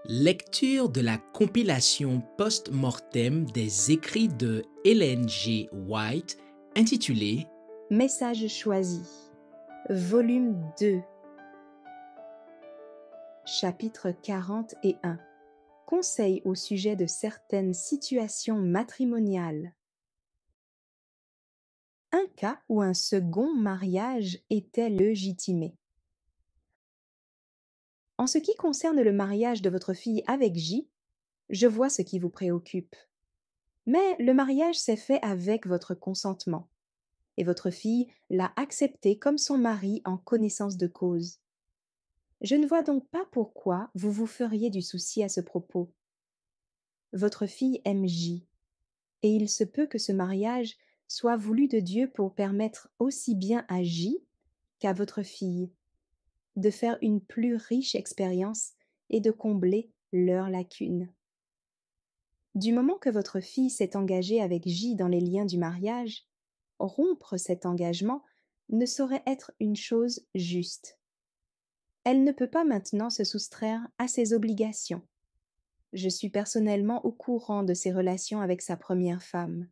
Lecture de la compilation post-mortem des écrits de Ellen G. White intitulée Message choisi, volume 2, chapitre 41. Conseils au sujet de certaines situations matrimoniales. Un cas où un second mariage était légitimé. En ce qui concerne le mariage de votre fille avec J, je vois ce qui vous préoccupe. Mais le mariage s'est fait avec votre consentement, et votre fille l'a accepté comme son mari en connaissance de cause. Je ne vois donc pas pourquoi vous vous feriez du souci à ce propos. Votre fille aime J, et il se peut que ce mariage soit voulu de Dieu pour permettre aussi bien à J qu'à votre fille de faire une plus riche expérience et de combler leurs lacunes. Du moment que votre fille s'est engagée avec J dans les liens du mariage, rompre cet engagement ne saurait être une chose juste. Elle ne peut pas maintenant se soustraire à ses obligations. Je suis personnellement au courant de ses relations avec sa première femme.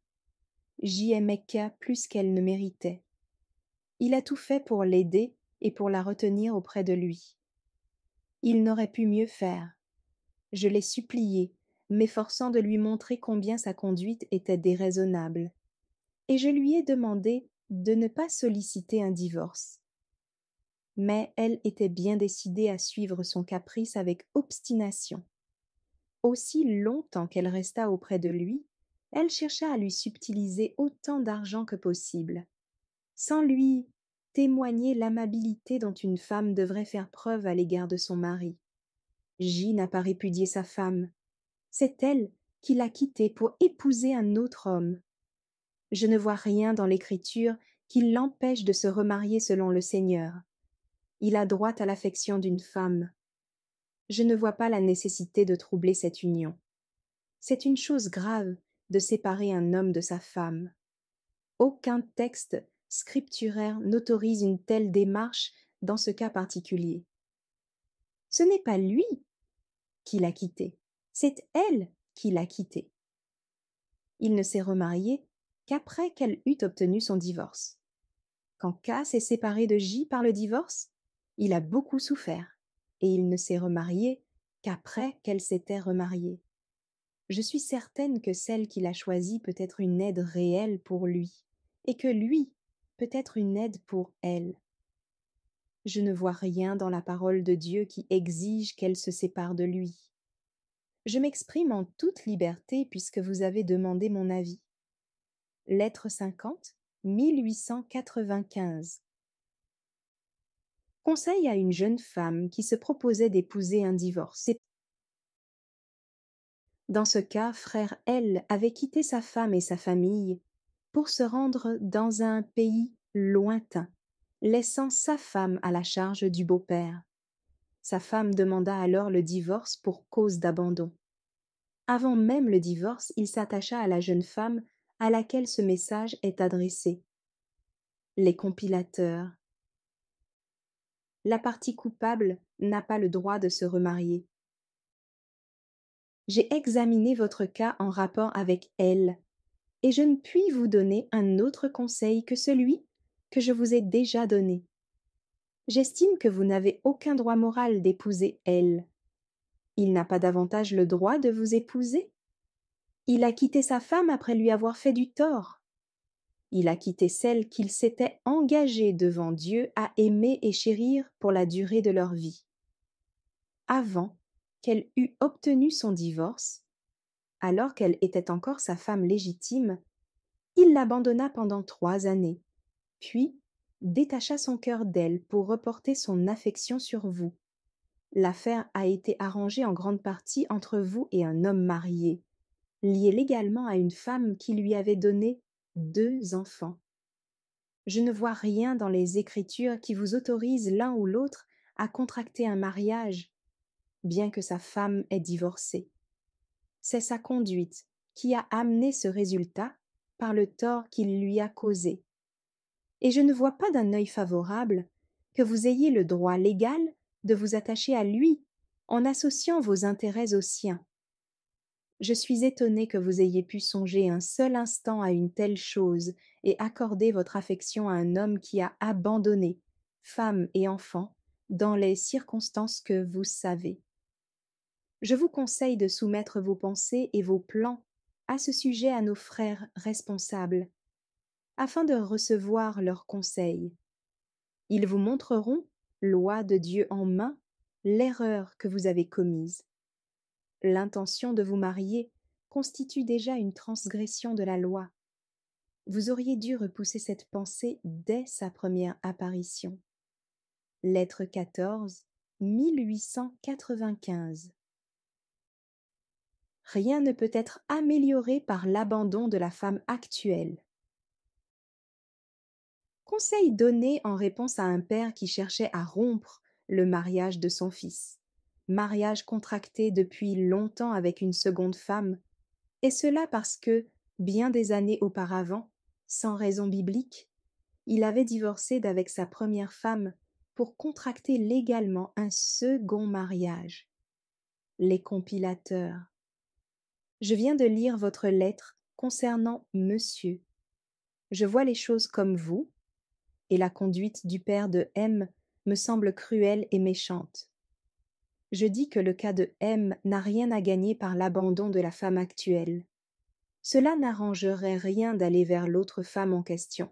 J aimait K plus qu'elle ne méritait. Il a tout fait pour l'aider et pour la retenir auprès de lui. Il n'aurait pu mieux faire. Je l'ai supplié, m'efforçant de lui montrer combien sa conduite était déraisonnable. Et je lui ai demandé de ne pas solliciter un divorce. Mais elle était bien décidée à suivre son caprice avec obstination. Aussi longtemps qu'elle resta auprès de lui, elle chercha à lui subtiliser autant d'argent que possible, sans lui témoigner l'amabilité dont une femme devrait faire preuve à l'égard de son mari. J n'a pas répudié sa femme. C'est elle qui l'a quittée pour épouser un autre homme. Je ne vois rien dans l'Écriture qui l'empêche de se remarier selon le Seigneur. Il a droit à l'affection d'une femme. Je ne vois pas la nécessité de troubler cette union. C'est une chose grave de séparer un homme de sa femme. Aucun texte scripturaire n'autorise une telle démarche dans ce cas particulier. Ce n'est pas lui qui l'a quittée, c'est elle qui l'a quitté. Il ne s'est remarié qu'après qu'elle eut obtenu son divorce. Quand K s'est séparé de J par le divorce, il a beaucoup souffert, et il ne s'est remarié qu'après qu'elle s'était remariée. Je suis certaine que celle qu'il a choisie peut être une aide réelle pour lui, et que lui peut être une aide pour elle. Je ne vois rien dans la parole de Dieu qui exige qu'elle se sépare de lui. Je m'exprime en toute liberté puisque vous avez demandé mon avis. Lettre 50, 1895. Conseil à une jeune femme qui se proposait d'épouser un divorce. Dans ce cas, frère L avait quitté sa femme et sa famille pour se rendre dans un pays lointain, laissant sa femme à la charge du beau-père. Sa femme demanda alors le divorce pour cause d'abandon. Avant même le divorce, il s'attacha à la jeune femme à laquelle ce message est adressé. Les compilateurs. La partie coupable n'a pas le droit de se remarier. J'ai examiné votre cas en rapport avec elle, et je ne puis vous donner un autre conseil que celui que je vous ai déjà donné. J'estime que vous n'avez aucun droit moral d'épouser elle. Il n'a pas davantage le droit de vous épouser. Il a quitté sa femme après lui avoir fait du tort. Il a quitté celle qu'il s'était engagé devant Dieu à aimer et chérir pour la durée de leur vie. Avant qu'elle eût obtenu son divorce, alors qu'elle était encore sa femme légitime, il l'abandonna pendant 3 années, puis détacha son cœur d'elle pour reporter son affection sur vous. L'affaire a été arrangée en grande partie entre vous et un homme marié, lié légalement à une femme qui lui avait donné 2 enfants. Je ne vois rien dans les Écritures qui vous autorise l'un ou l'autre à contracter un mariage, bien que sa femme ait divorcé. C'est sa conduite qui a amené ce résultat par le tort qu'il lui a causé. Et je ne vois pas d'un œil favorable que vous ayez le droit légal de vous attacher à lui en associant vos intérêts aux siens. Je suis étonnée que vous ayez pu songer un seul instant à une telle chose et accorder votre affection à un homme qui a abandonné femme et enfants dans les circonstances que vous savez. Je vous conseille de soumettre vos pensées et vos plans à ce sujet à nos frères responsables, afin de recevoir leurs conseils. Ils vous montreront, loi de Dieu en main, l'erreur que vous avez commise. L'intention de vous marier constitue déjà une transgression de la loi. Vous auriez dû repousser cette pensée dès sa première apparition. Lettre 14, 1895. Rien ne peut être amélioré par l'abandon de la femme actuelle. Conseil donné en réponse à un père qui cherchait à rompre le mariage de son fils. Mariage contracté depuis longtemps avec une seconde femme, et cela parce que, bien des années auparavant, sans raison biblique, il avait divorcé d'avec sa première femme pour contracter légalement un second mariage. Les compilateurs. Je viens de lire votre lettre concernant monsieur. Je vois les choses comme vous, et la conduite du père de M me semble cruelle et méchante. Je dis que le cas de M n'a rien à gagner par l'abandon de la femme actuelle. Cela n'arrangerait rien d'aller vers l'autre femme en question.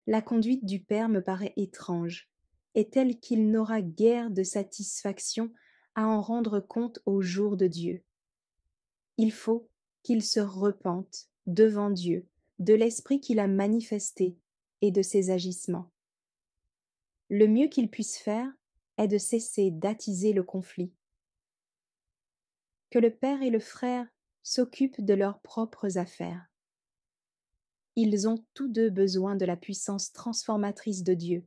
La conduite du père me paraît étrange, et telle qu'il n'aura guère de satisfaction à en rendre compte au jour de Dieu. Il faut qu'il se repente devant Dieu de l'esprit qu'il a manifesté et de ses agissements. Le mieux qu'il puisse faire est de cesser d'attiser le conflit. Que le père et le frère s'occupent de leurs propres affaires. Ils ont tous deux besoin de la puissance transformatrice de Dieu.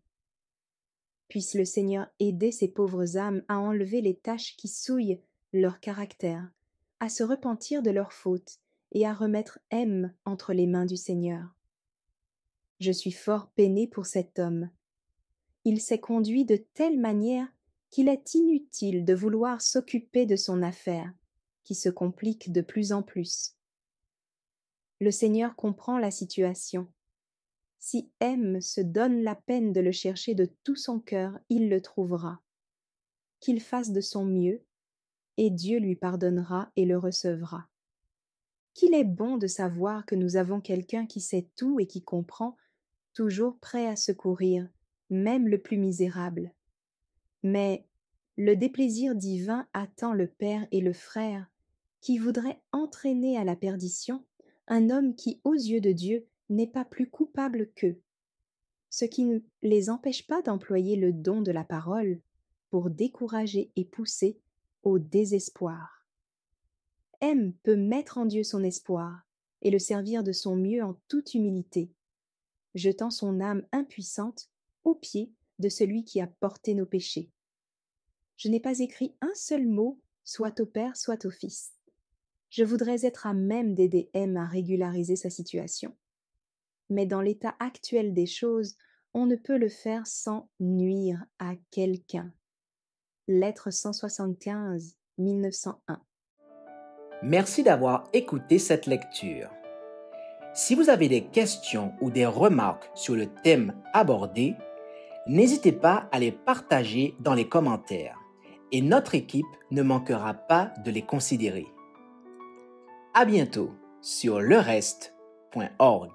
Puisse le Seigneur aider ces pauvres âmes à enlever les taches qui souillent leur caractère, à se repentir de leurs fautes et à remettre M entre les mains du Seigneur. Je suis fort peinée pour cet homme. Il s'est conduit de telle manière qu'il est inutile de vouloir s'occuper de son affaire, qui se complique de plus en plus. Le Seigneur comprend la situation. Si M se donne la peine de le chercher de tout son cœur, il le trouvera. Qu'il fasse de son mieux, et Dieu lui pardonnera et le recevra. Qu'il est bon de savoir que nous avons quelqu'un qui sait tout et qui comprend, toujours prêt à secourir, même le plus misérable. Mais le déplaisir divin attend le père et le frère, qui voudraient entraîner à la perdition un homme qui, aux yeux de Dieu, n'est pas plus coupable qu'eux, ce qui ne les empêche pas d'employer le don de la parole pour décourager et pousser au désespoir. M peut mettre en Dieu son espoir et le servir de son mieux en toute humilité, jetant son âme impuissante aux pieds de celui qui a porté nos péchés. Je n'ai pas écrit un seul mot, soit au Père, soit au Fils. Je voudrais être à même d'aider M à régulariser sa situation. Mais dans l'état actuel des choses, on ne peut le faire sans nuire à quelqu'un. Lettre 175, 1901. Merci d'avoir écouté cette lecture. Si vous avez des questions ou des remarques sur le thème abordé, n'hésitez pas à les partager dans les commentaires et notre équipe ne manquera pas de les considérer. À bientôt sur lereste.org.